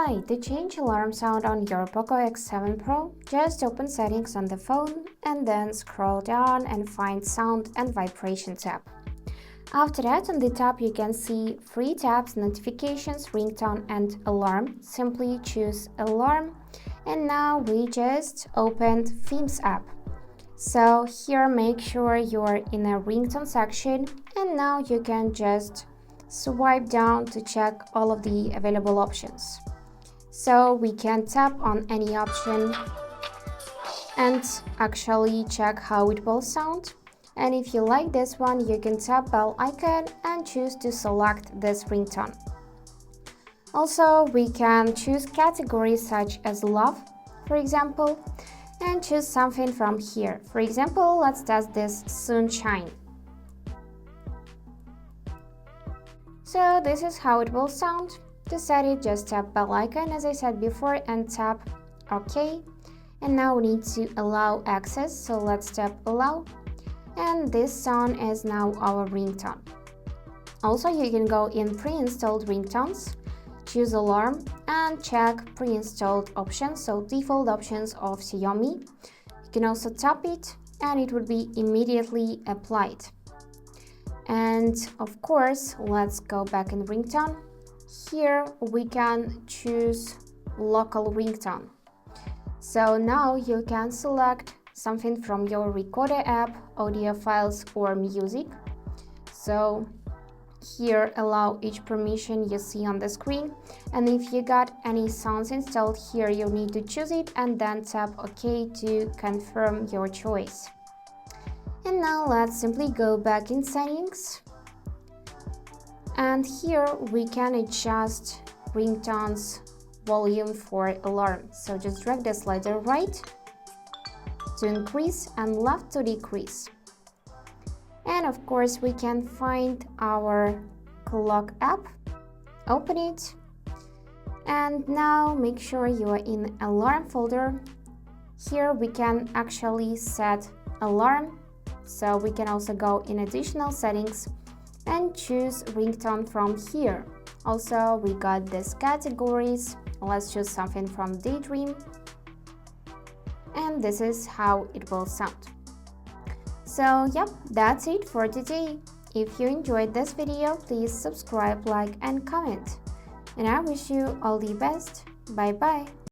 Hi, to change alarm sound on your Poco X7 Pro, just open settings on the phone and then scroll down and find sound and vibration tab. After that, on the top you can see 3 tabs: notifications, ringtone and alarm. Simply choose alarm, and now we just opened themes app. So here make sure you're in a ringtone section, and now you can just swipe down to check all of the available options. So we can tap on any option and actually check how it will sound. And if you like this one, you can tap bell icon and choose to select this ringtone. Also, we can choose categories such as love, for example, and choose something from here. For example, let's test this sunshine. So this is how it will sound. To set it, just tap bell icon as I said before and tap OK. And now we need to allow access, so let's tap allow. And this sound is now our ringtone. Also, you can go in pre-installed ringtones, choose alarm and check pre-installed options, so default options of Xiaomi. You can also tap it and it will be immediately applied. And of course, let's go back in ringtone. Here we can choose local ringtone. So now you can select something from your recorder app, audio files or music. So here allow each permission you see on the screen, and if you got any sounds installed here, you need to choose it and then tap OK to confirm your choice. And now let's simply go back in settings, and here we can adjust ringtones volume for alarm. So just drag the slider right to increase and left to decrease. And of course we can find our clock app, open it, and now make sure you are in alarm folder. Here we can actually set alarm, so we can also go in additional settings and choose ringtone from here. Also, we got these categories. Let's choose something from Daydream. And this is how it will sound. So yep, that's it for today. If you enjoyed this video, please subscribe, like and comment. And I wish you all the best. Bye bye.